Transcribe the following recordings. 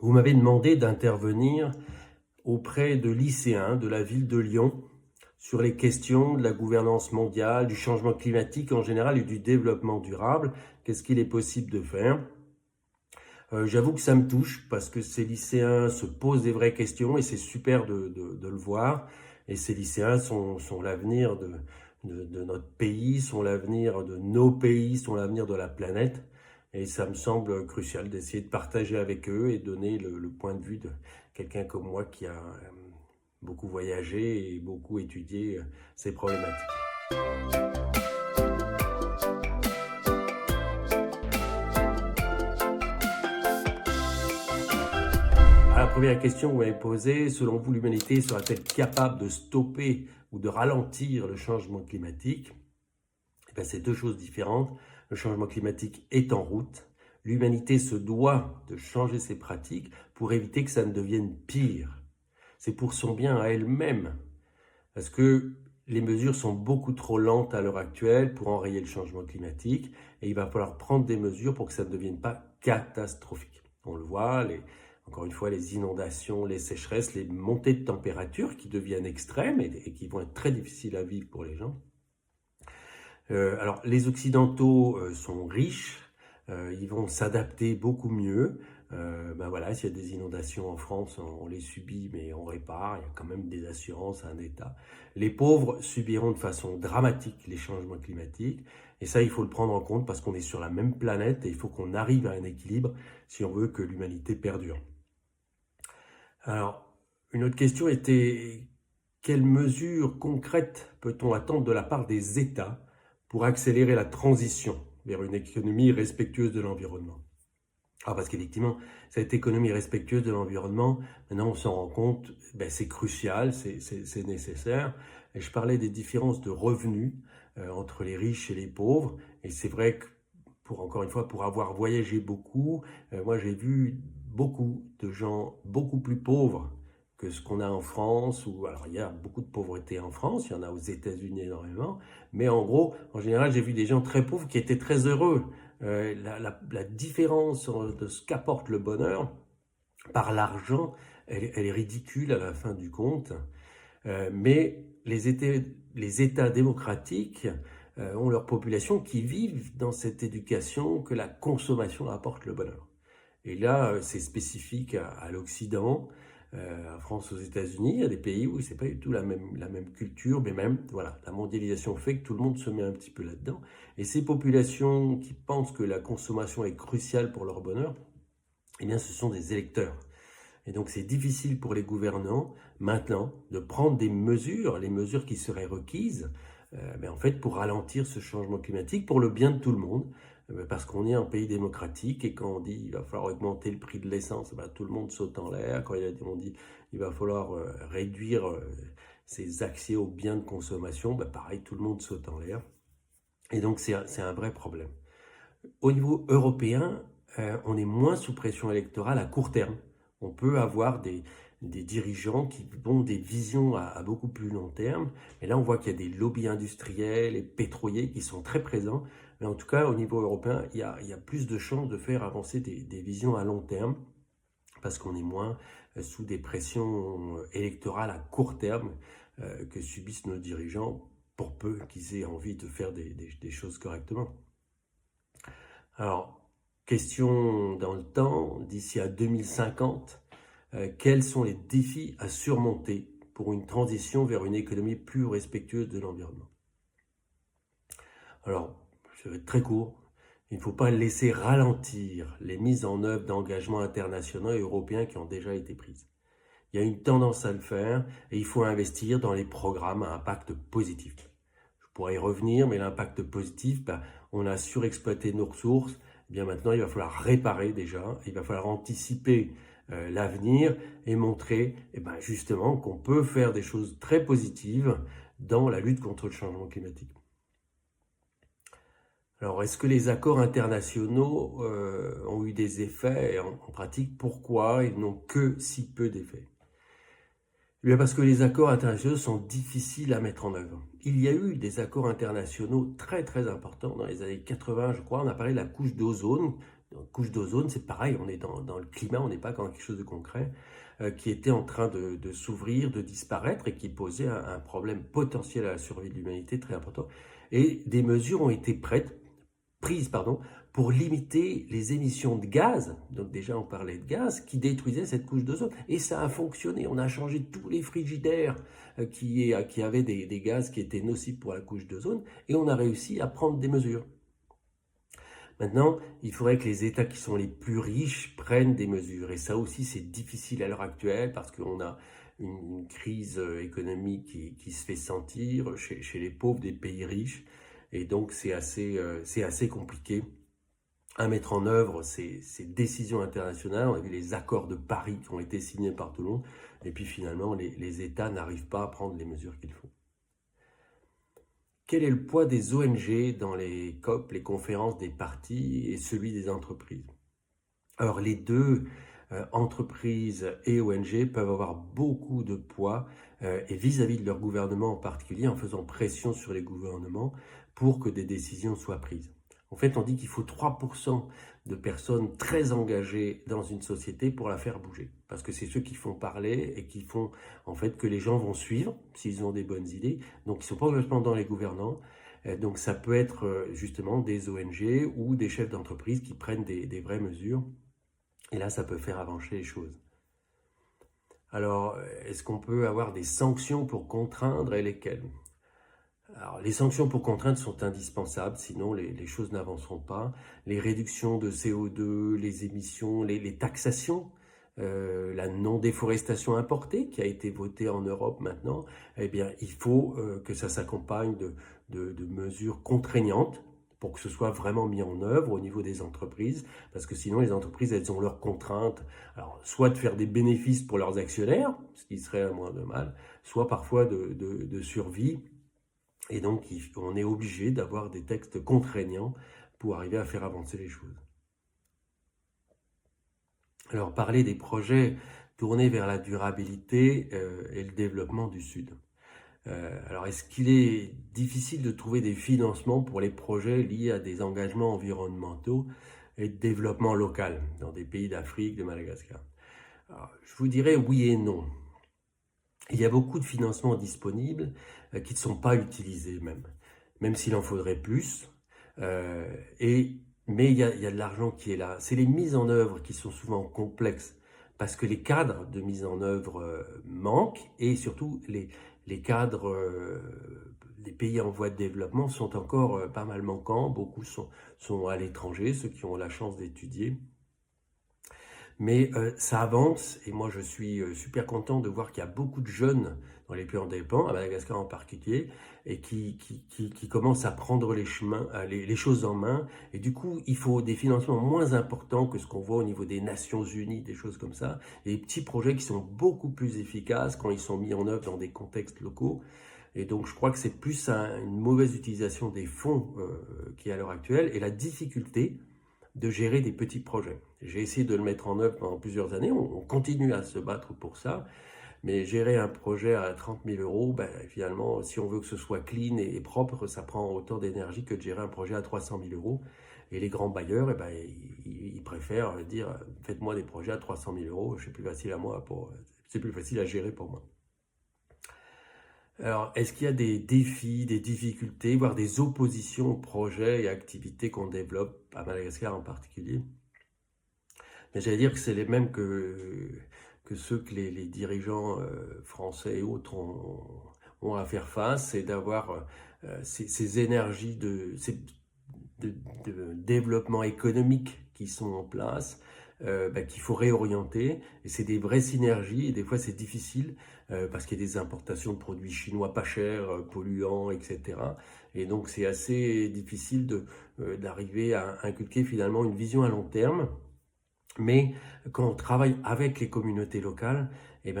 Vous m'avez demandé d'intervenir auprès de lycéens de la ville de Lyon sur les questions de la gouvernance mondiale, du changement climatique en général et du développement durable. Qu'est-ce qu'il est possible de faire? J'avoue que ça me touche parce que ces lycéens se posent des vraies questions et c'est super de le voir. Et ces lycéens sont l'avenir de notre pays, sont l'avenir de nos pays, sont l'avenir de la planète. Et ça me semble crucial d'essayer de partager avec eux et donner le point de vue de quelqu'un comme moi qui a beaucoup voyagé et beaucoup étudié ces problématiques. La première question que vous m'avez posée, selon vous, l'humanité sera-t-elle capable de stopper ou de ralentir le changement climatique? C'est deux choses différentes. Le changement climatique est en route. L'humanité se doit de changer ses pratiques pour éviter que ça ne devienne pire. C'est pour son bien à elle-même. Parce que les mesures sont beaucoup trop lentes à l'heure actuelle pour enrayer le changement climatique et il va falloir prendre des mesures pour que ça ne devienne pas catastrophique. On le voit, encore une fois, les inondations, les sécheresses, les montées de température qui deviennent extrêmes et qui vont être très difficiles à vivre pour les gens. Alors, les Occidentaux sont riches, ils vont s'adapter beaucoup mieux. Voilà, s'il y a des inondations en France, on les subit, mais on répare. Il y a quand même des assurances à un État. Les pauvres subiront de façon dramatique les changements climatiques. Et ça, il faut le prendre en compte parce qu'on est sur la même planète et il faut qu'on arrive à un équilibre si on veut que l'humanité perdure. Alors, une autre question était, quelles mesures concrètes peut-on attendre de la part des États pour accélérer la transition vers une économie respectueuse de l'environnement? Parce qu'effectivement, cette économie respectueuse de l'environnement, maintenant on s'en rend compte, c'est crucial, c'est nécessaire. Et je parlais des différences de revenus entre les riches et les pauvres. Et c'est vrai que, encore une fois, pour avoir voyagé beaucoup, moi j'ai vu beaucoup de gens beaucoup plus pauvres que ce qu'on a en France, alors il y a beaucoup de pauvreté en France, il y en a aux États-Unis énormément, mais en gros, en général, j'ai vu des gens très pauvres qui étaient très heureux. La différence de ce qu'apporte le bonheur par l'argent, elle est ridicule à la fin du compte. Mais les États démocratiques ont leur population qui vivent dans cette éducation que la consommation apporte le bonheur. Et là, c'est spécifique à l'Occident, en France, aux États-Unis. Il y a des pays où c'est pas du tout la même culture, mais même, voilà, la mondialisation fait que tout le monde se met un petit peu là-dedans. Et ces populations qui pensent que la consommation est cruciale pour leur bonheur, eh bien, ce sont des électeurs. Et donc, c'est difficile pour les gouvernants, maintenant, de prendre des mesures, les mesures qui seraient requises, en fait, pour ralentir ce changement climatique, pour le bien de tout le monde, parce qu'on est un pays démocratique et quand on dit il va falloir augmenter le prix de l'essence, tout le monde saute en l'air. Quand on dit il va falloir réduire ses accès aux biens de consommation, pareil, tout le monde saute en l'air. Et donc, c'est un vrai problème. Au niveau européen, on est moins sous pression électorale à court terme. On peut avoir des dirigeants qui ont des visions à beaucoup plus long terme. Mais là, on voit qu'il y a des lobbies industriels et pétroliers qui sont très présents. Mais en tout cas, au niveau européen, il y a plus de chances de faire avancer des visions à long terme parce qu'on est moins sous des pressions électorales à court terme que subissent nos dirigeants pour peu qu'ils aient envie de faire des choses correctement. Alors, question dans le temps, d'ici à 2050, quels sont les défis à surmonter pour une transition vers une économie plus respectueuse de l'environnement? Alors, je vais être très court. Il ne faut pas laisser ralentir les mises en œuvre d'engagements internationaux et européens qui ont déjà été prises. Il y a une tendance à le faire et il faut investir dans les programmes à impact positif. Je pourrais y revenir, mais l'impact positif, on a surexploité nos ressources. Eh bien maintenant, il va falloir réparer déjà, il va falloir anticiper l'avenir et montrer justement qu'on peut faire des choses très positives dans la lutte contre le changement climatique. Alors, est-ce que les accords internationaux ont eu des effets? Et en pratique, pourquoi ils n'ont que si peu d'effets? Eh bien parce que les accords internationaux sont difficiles à mettre en œuvre. Il y a eu des accords internationaux très très importants dans les années 80, je crois. On a parlé de la couche d'ozone Donc, couche d'ozone, c'est pareil, on est dans le climat, on n'est pas dans quelque chose de concret, qui était en train de s'ouvrir, de disparaître et qui posait un problème potentiel à la survie de l'humanité très important. Et des mesures ont été prises pour limiter les émissions de gaz, donc déjà on parlait de gaz, qui détruisaient cette couche d'ozone. Et ça a fonctionné, on a changé tous les frigidaires qui avaient des gaz qui étaient nocifs pour la couche d'ozone, et on a réussi à prendre des mesures. Maintenant, il faudrait que les États qui sont les plus riches prennent des mesures. Et ça aussi, c'est difficile à l'heure actuelle parce qu'on a une crise économique qui se fait sentir chez les pauvres des pays riches. Et donc, c'est assez compliqué à mettre en œuvre ces décisions internationales. On a vu les accords de Paris qui ont été signés par tout le monde. Et puis finalement, les États n'arrivent pas à prendre les mesures qu'il faut. Quel est le poids des ONG dans les COP, les conférences des partis, et celui des entreprises? Alors les deux, entreprises et ONG, peuvent avoir beaucoup de poids et vis-à-vis de leur gouvernement en particulier, en faisant pression sur les gouvernements pour que des décisions soient prises. En fait, on dit qu'il faut 3% de personnes très engagées dans une société pour la faire bouger. Parce que c'est ceux qui font parler et qui font en fait que les gens vont suivre s'ils ont des bonnes idées. Donc ils ne sont pas complètement dans les gouvernants. Donc ça peut être justement des ONG ou des chefs d'entreprise qui prennent des vraies mesures. Et là, ça peut faire avancer les choses. Alors, est-ce qu'on peut avoir des sanctions pour contraindre et lesquelles? Alors, les sanctions pour contraindre sont indispensables, sinon les choses n'avanceront pas. Les réductions de CO2, les émissions, les taxations, la non-déforestation importée qui a été votée en Europe maintenant, eh bien, il faut que ça s'accompagne de mesures contraignantes pour que ce soit vraiment mis en œuvre au niveau des entreprises, parce que sinon les entreprises, elles ont leurs contraintes, alors soit de faire des bénéfices pour leurs actionnaires, ce qui serait un moins de mal, soit parfois de survie. Et donc, on est obligé d'avoir des textes contraignants pour arriver à faire avancer les choses. Alors, parler des projets tournés vers la durabilité et le développement du Sud. Alors, est-ce qu'il est difficile de trouver des financements pour les projets liés à des engagements environnementaux et de développement local dans des pays d'Afrique, de Madagascar? Alors, je vous dirais oui et non. Il y a beaucoup de financements disponibles qui ne sont pas utilisés même s'il en faudrait plus. Mais il y a de l'argent qui est là. C'est les mises en œuvre qui sont souvent complexes parce que les cadres de mise en œuvre manquent et surtout les cadres des pays en voie de développement sont encore pas mal manquants. Beaucoup sont à l'étranger, ceux qui ont la chance d'étudier. Mais ça avance et moi je suis super content de voir qu'il y a beaucoup de jeunes dans les pays en développement, à Madagascar en particulier, et qui commencent à prendre les choses en main. Et du coup, il faut des financements moins importants que ce qu'on voit au niveau des Nations Unies, des choses comme ça, et des petits projets qui sont beaucoup plus efficaces quand ils sont mis en œuvre dans des contextes locaux. Et donc je crois que c'est plus une mauvaise utilisation des fonds qui est à l'heure actuelle et la difficulté de gérer des petits projets. J'ai essayé de le mettre en œuvre pendant plusieurs années, on continue à se battre pour ça, mais gérer un projet à 30 000 euros, finalement, si on veut que ce soit clean et propre, ça prend autant d'énergie que de gérer un projet à 300 000 euros. Et les grands bailleurs, ils préfèrent dire « faites-moi des projets à 300 000 euros, c'est plus facile c'est plus facile à gérer pour moi ». Alors, est-ce qu'il y a des défis, des difficultés, voire des oppositions aux projets et activités qu'on développe à Madagascar en particulier? Mais j'allais dire que c'est les mêmes que ceux que les dirigeants français et autres ont à faire face, c'est d'avoir ces énergies de développement économique qui sont en place, qu'il faut réorienter. Et c'est des vraies synergies et des fois c'est difficile parce qu'il y a des importations de produits chinois pas chers, polluants, etc. Et donc c'est assez difficile d'arriver à inculquer finalement une vision à long terme. Mais quand on travaille avec les communautés locales,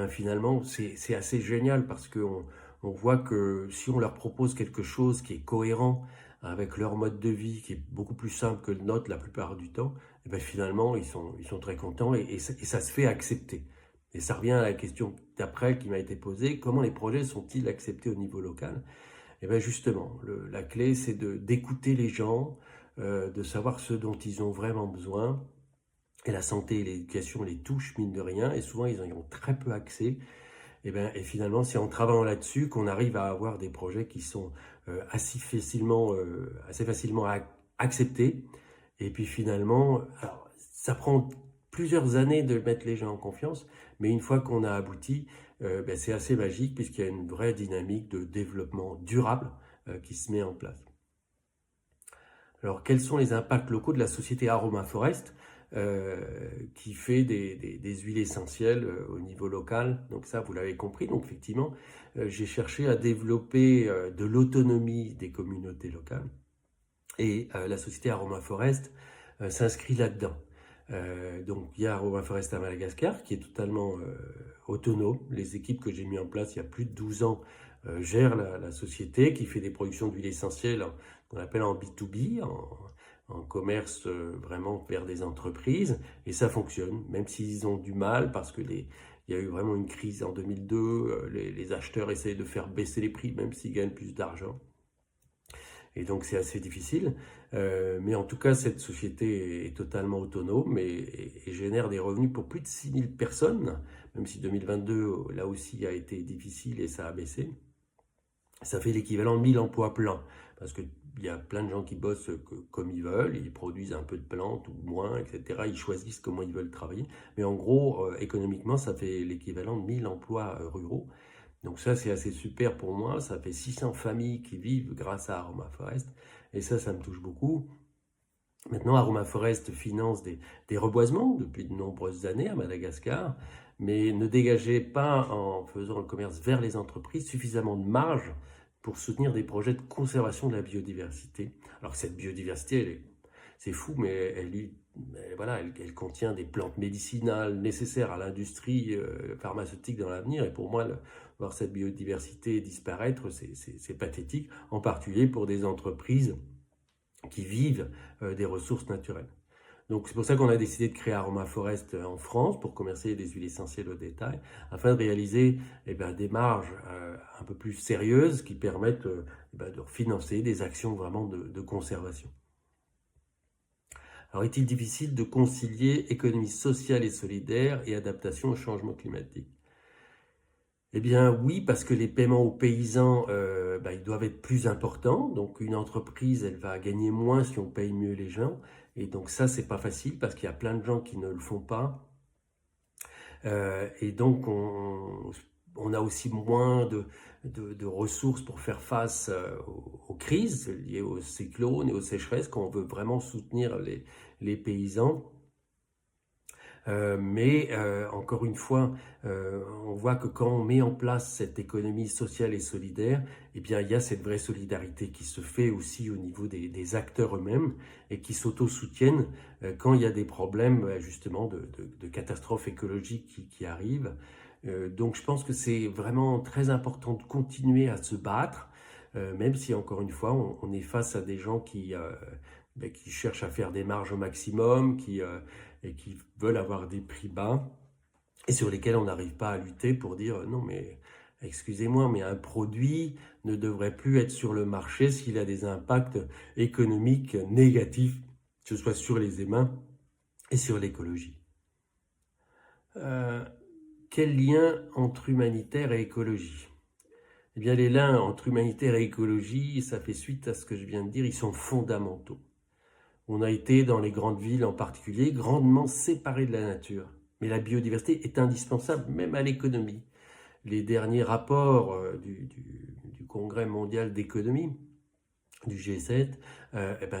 finalement c'est assez génial parce qu'on voit que si on leur propose quelque chose qui est cohérent avec leur mode de vie, qui est beaucoup plus simple que le nôtre la plupart du temps, finalement ils sont très contents et ça se fait accepter. Et ça revient à la question d'après qui m'a été posée, comment les projets sont-ils acceptés au niveau local? Justement, la clé c'est d'écouter les gens, de savoir ce dont ils ont vraiment besoin. Et la santé et l'éducation les touchent, mine de rien, et souvent ils en ont très peu accès. Et finalement, c'est en travaillant là-dessus qu'on arrive à avoir des projets qui sont assez facilement acceptés. Et puis finalement, alors, ça prend plusieurs années de mettre les gens en confiance, mais une fois qu'on a abouti, c'est assez magique puisqu'il y a une vraie dynamique de développement durable qui se met en place. Alors, quels sont les impacts locaux de la société Aroma Forest qui fait des huiles essentielles au niveau local? Donc ça, vous l'avez compris. Donc effectivement, j'ai cherché à développer de l'autonomie des communautés locales. Et la société Aroma Forest s'inscrit là-dedans. Donc il y a Aroma Forest à Madagascar qui est totalement autonome. Les équipes que j'ai mis en place il y a plus de 12 ans gèrent la société qui fait des productions d'huile essentielle qu'on appelle en B2B, en commerce vraiment vers des entreprises. Et ça fonctionne, même s'ils ont du mal parce que il y a eu vraiment une crise en 2002. Les acheteurs essayent de faire baisser les prix même s'ils gagnent plus d'argent. Et donc c'est assez difficile. Mais en tout cas, cette société est totalement autonome et génère des revenus pour plus de 6000 personnes, même si 2022, là aussi, a été difficile et ça a baissé. Ça fait l'équivalent de 1000 emplois pleins, parce qu'il y a plein de gens qui bossent comme ils veulent, ils produisent un peu de plantes ou moins, etc. Ils choisissent comment ils veulent travailler. Mais en gros, économiquement, ça fait l'équivalent de 1000 emplois ruraux. Donc ça, c'est assez super pour moi. Ça fait 600 familles qui vivent grâce à Aroma Forest. Et ça me touche beaucoup. Maintenant, Aroma Forest finance des reboisements depuis de nombreuses années à Madagascar, mais ne dégageait pas, en faisant le commerce vers les entreprises, suffisamment de marge pour soutenir des projets de conservation de la biodiversité. Alors que cette biodiversité, c'est fou, mais elle contient des plantes médicinales nécessaires à l'industrie pharmaceutique dans l'avenir. Et pour moi, voir cette biodiversité disparaître, c'est pathétique, en particulier pour des entreprises qui vivent des ressources naturelles. Donc c'est pour ça qu'on a décidé de créer Aroma Forest en France pour commercer des huiles essentielles au détail, afin de réaliser des marges un peu plus sérieuses qui permettent de financer des actions vraiment de conservation. Alors est-il difficile de concilier économie sociale et solidaire et adaptation au changement climatique? Eh bien oui, parce que les paiements aux paysans, ils doivent être plus importants. Donc une entreprise, elle va gagner moins si on paye mieux les gens. Et donc ça, c'est pas facile parce qu'il y a plein de gens qui ne le font pas. Et donc on a aussi moins de ressources pour faire face aux crises liées aux cyclones et aux sécheresses quand on veut vraiment soutenir les paysans. Mais encore une fois, on voit que quand on met en place cette économie sociale et solidaire, eh bien, il y a cette vraie solidarité qui se fait aussi au niveau des acteurs eux-mêmes et qui s'auto-soutiennent quand il y a des problèmes justement de catastrophes écologiques qui arrivent. Donc je pense que c'est vraiment très important de continuer à se battre, même si encore une fois, on est face à des gens qui cherchent à faire des marges au maximum, et qui veulent avoir des prix bas et sur lesquels on n'arrive pas à lutter pour dire non mais excusez-moi mais un produit ne devrait plus être sur le marché s'il a des impacts économiques négatifs, que ce soit sur les humains et sur l'écologie. Quel lien entre humanitaire et écologie? Eh bien les liens entre humanitaire et écologie, ça fait suite à ce que je viens de dire, ils sont fondamentaux. On a été, dans les grandes villes en particulier, grandement séparés de la nature. Mais la biodiversité est indispensable, même à l'économie. Les derniers rapports du Congrès mondial d'économie, du G7,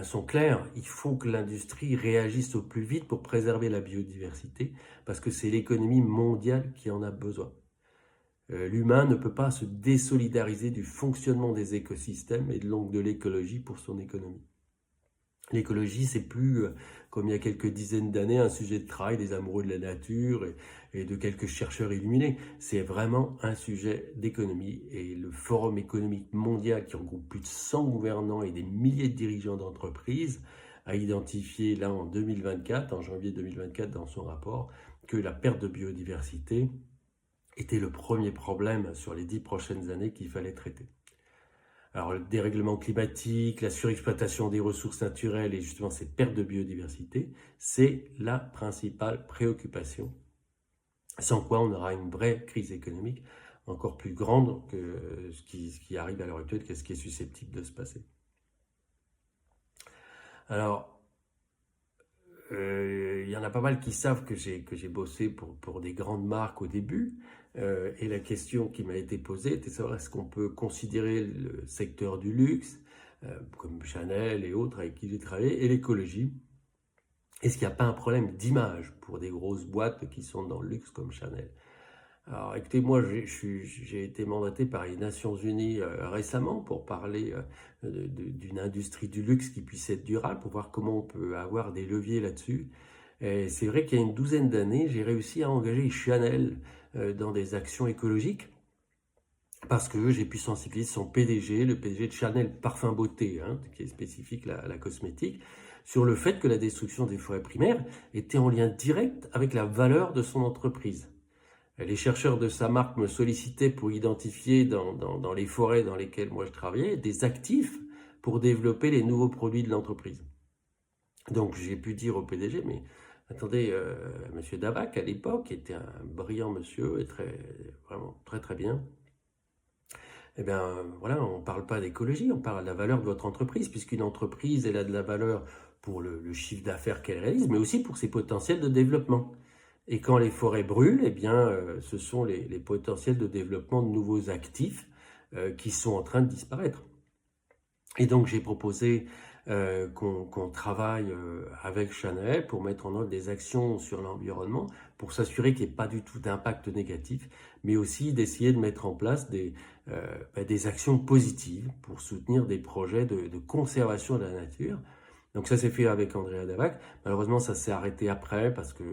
sont clairs. Il faut que l'industrie réagisse au plus vite pour préserver la biodiversité, parce que c'est l'économie mondiale qui en a besoin. L'humain ne peut pas se désolidariser du fonctionnement des écosystèmes et donc de l'écologie pour son économie. L'écologie, c'est plus, comme il y a quelques dizaines d'années, un sujet de travail des amoureux de la nature et de quelques chercheurs illuminés. C'est vraiment un sujet d'économie. Et le Forum économique mondial, qui regroupe plus de 100 gouvernants et des milliers de dirigeants d'entreprises, a identifié là en 2024, en janvier 2024, dans son rapport, que la perte de biodiversité était le premier problème sur les 10 prochaines années qu'il fallait traiter. Alors, le dérèglement climatique, la surexploitation des ressources naturelles et justement cette perte de biodiversité, c'est la principale préoccupation. Sans quoi on aura une vraie crise économique encore plus grande que ce qui arrive à l'heure actuelle, que ce qui est susceptible de se passer. Alors, il y en a pas mal qui savent que j'ai bossé pour des grandes marques au début. Et la question qui m'a été posée était de savoir est-ce qu'on peut considérer le secteur du luxe, comme Chanel et autres avec qui j'ai travaillé, et l'écologie. Est-ce qu'il n'y a pas un problème d'image pour des grosses boîtes qui sont dans le luxe comme Chanel? Alors écoutez, moi j'ai été mandaté par les Nations Unies récemment pour parler d'une industrie du luxe qui puisse être durable, pour voir comment on peut avoir des leviers là-dessus. Et c'est vrai qu'il y a une douzaine d'années, j'ai réussi à engager Chanel dans des actions écologiques parce que j'ai pu sensibiliser son PDG, le PDG de Chanel Parfum Beauté, hein, qui est spécifique à la cosmétique, sur le fait que la destruction des forêts primaires était en lien direct avec la valeur de son entreprise. Les chercheurs de sa marque me sollicitaient pour identifier dans les forêts dans lesquelles moi je travaillais des actifs pour développer les nouveaux produits de l'entreprise. Donc j'ai pu dire au PDG, mais attendez, monsieur Davac à l'époque était un brillant monsieur et vraiment très très bien. Eh bien voilà, on ne parle pas d'écologie, on parle de la valeur de votre entreprise, puisqu'une entreprise elle a de la valeur pour le chiffre d'affaires qu'elle réalise, mais aussi pour ses potentiels de développement. Et quand les forêts brûlent, eh bien, ce sont les potentiels de développement de nouveaux actifs qui sont en train de disparaître. Et donc, j'ai proposé qu'on travaille avec Chanel pour mettre en œuvre des actions sur l'environnement, pour s'assurer qu'il n'y ait pas du tout d'impact négatif, mais aussi d'essayer de mettre en place des actions positives pour soutenir des projets de conservation de la nature. Donc ça s'est fait avec Andrea Davac. Malheureusement, ça s'est arrêté après parce que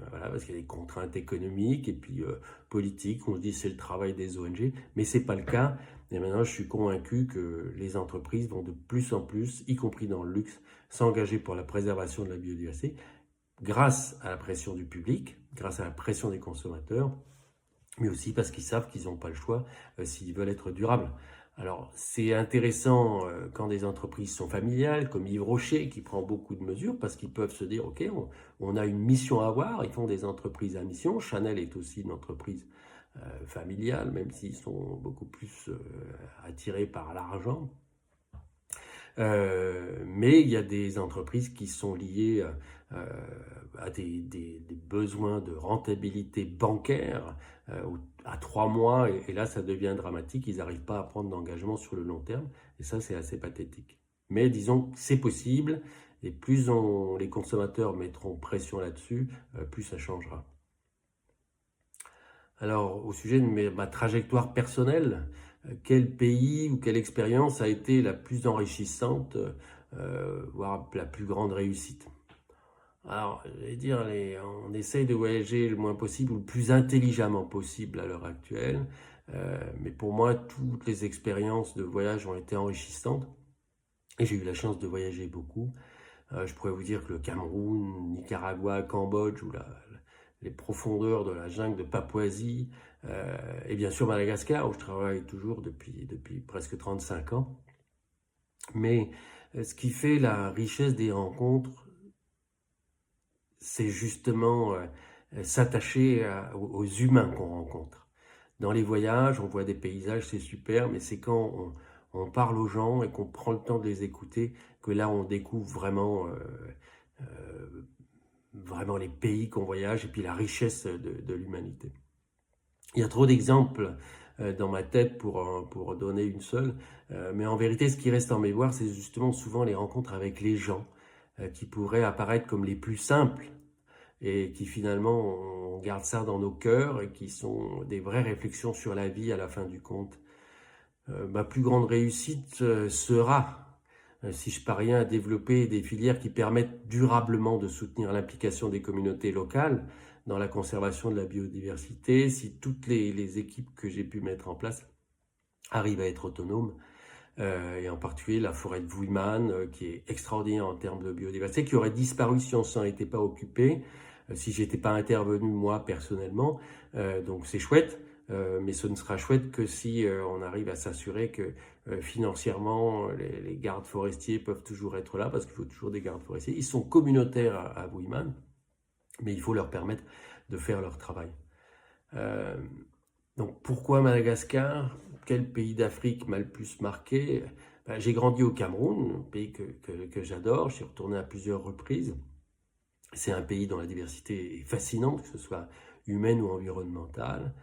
voilà, parce qu'il y a des contraintes économiques et puis politiques. On se dit c'est le travail des ONG, mais c'est pas le cas. Et maintenant, je suis convaincu que les entreprises vont de plus en plus, y compris dans le luxe, s'engager pour la préservation de la biodiversité, grâce à la pression du public, grâce à la pression des consommateurs, mais aussi parce qu'ils savent qu'ils n'ont pas le choix s'ils veulent être durables. Alors, c'est intéressant quand des entreprises sont familiales, comme Yves Rocher, qui prend beaucoup de mesures, parce qu'ils peuvent se dire, OK, on a une mission à avoir, ils font des entreprises à mission. Chanel est aussi une entreprise familiale, même s'ils sont beaucoup plus attirés par l'argent. Mais il y a des entreprises qui sont liées à des besoins de rentabilité bancaire à 3 mois, et là ça devient dramatique, ils n'arrivent pas à prendre d'engagement sur le long terme, et ça c'est assez pathétique. Mais disons que c'est possible, et plus les consommateurs mettront pression là-dessus, plus ça changera. Alors, au sujet de ma trajectoire personnelle, quel pays ou quelle expérience a été la plus enrichissante, voire la plus grande réussite? Alors, je vais dire, on essaye de voyager le moins possible ou le plus intelligemment possible à l'heure actuelle. Mais pour moi, toutes les expériences de voyage ont été enrichissantes. Et j'ai eu la chance de voyager beaucoup. Je pourrais vous dire que le Cameroun, Nicaragua, Cambodge ou les profondeurs de la jungle de Papouasie, et bien sûr Madagascar, où je travaille toujours depuis presque 35 ans. Mais ce qui fait la richesse des rencontres, c'est justement s'attacher aux humains qu'on rencontre. Dans les voyages, on voit des paysages, c'est super, mais c'est quand on parle aux gens et qu'on prend le temps de les écouter que là on découvre vraiment les pays qu'on voyage et puis la richesse de l'humanité. Il y a trop d'exemples dans ma tête pour donner une seule, mais en vérité, ce qui reste en mémoire, c'est justement souvent les rencontres avec les gens qui pourraient apparaître comme les plus simples et qui finalement, on garde ça dans nos cœurs et qui sont des vraies réflexions sur la vie à la fin du compte. Ma plus grande réussite sera, si je parviens à développer des filières qui permettent durablement de soutenir l'implication des communautés locales dans la conservation de la biodiversité, si toutes les équipes que j'ai pu mettre en place arrivent à être autonomes, et en particulier la forêt de Vuilman, qui est extraordinaire en termes de biodiversité, qui aurait disparu si on ne s'en était pas occupé, si j'étais pas intervenu moi personnellement, donc c'est chouette. mais ce ne sera chouette que si on arrive à s'assurer que financièrement, les gardes forestiers peuvent toujours être là, parce qu'il faut toujours des gardes forestiers. Ils sont communautaires à Bouïman, mais il faut leur permettre de faire leur travail. Donc pourquoi Madagascar? Quel pays d'Afrique m'a le plus marqué? Ben, j'ai grandi au Cameroun, un pays que j'adore, j'y suis retourné à plusieurs reprises. C'est un pays dont la diversité est fascinante, que ce soit humaine ou environnementale.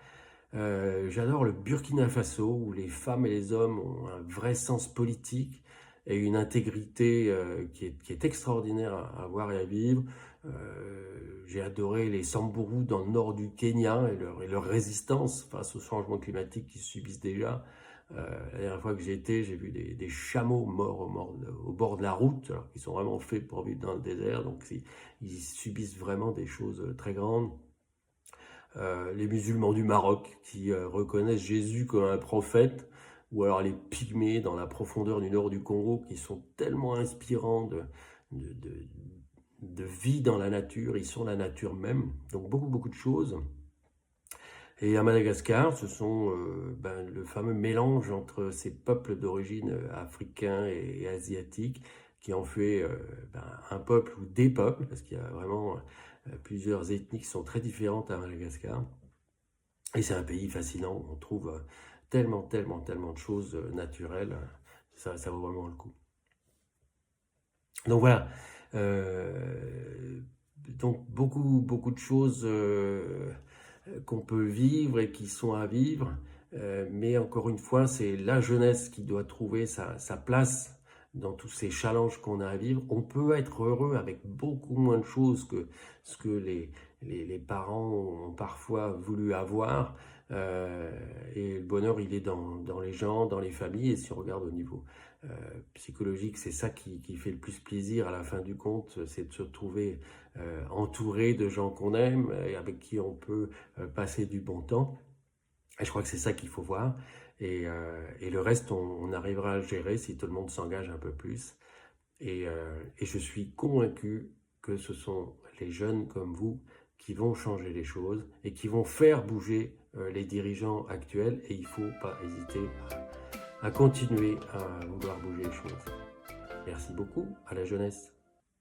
J'adore le Burkina Faso, où les femmes et les hommes ont un vrai sens politique et une intégrité qui est extraordinaire à voir et à vivre. J'ai adoré les Samburu dans le nord du Kenya et leur résistance face aux changements climatiques qu'ils subissent déjà. La dernière fois que j'y étais, j'ai vu des chameaux morts au bord de la route, alors qu'ils sont vraiment faits pour vivre dans le désert, donc ils subissent vraiment des choses très grandes. Les musulmans du Maroc qui reconnaissent Jésus comme un prophète, ou alors les pygmées dans la profondeur du nord du Congo qui sont tellement inspirants de, de, de vie dans la nature, ils sont la nature même, donc beaucoup de choses. Et à Madagascar, ce sont le fameux mélange entre ces peuples d'origine africain et asiatique qui en fait un peuple ou des peuples, parce qu'il y a vraiment plusieurs ethnies qui sont très différentes à Madagascar. Et c'est un pays fascinant où on trouve tellement de choses naturelles. Ça vaut vraiment le coup. Donc voilà. Donc beaucoup de choses qu'on peut vivre et qui sont à vivre. Mais encore une fois, c'est la jeunesse qui doit trouver sa place dans tous ces challenges qu'on a à vivre. On peut être heureux avec beaucoup moins de choses que ce que les parents ont parfois voulu avoir. Et le bonheur, il est dans les gens, dans les familles. Et si on regarde au niveau psychologique, c'est ça qui fait le plus plaisir à la fin du compte, c'est de se retrouver entouré de gens qu'on aime et avec qui on peut passer du bon temps. Et je crois que c'est ça qu'il faut voir. Et le reste, on arrivera à le gérer si tout le monde s'engage un peu plus. Et je suis convaincu que ce sont les jeunes comme vous qui vont changer les choses et qui vont faire bouger les dirigeants actuels. Et il ne faut pas hésiter à continuer à vouloir bouger les choses. Merci beaucoup à la jeunesse.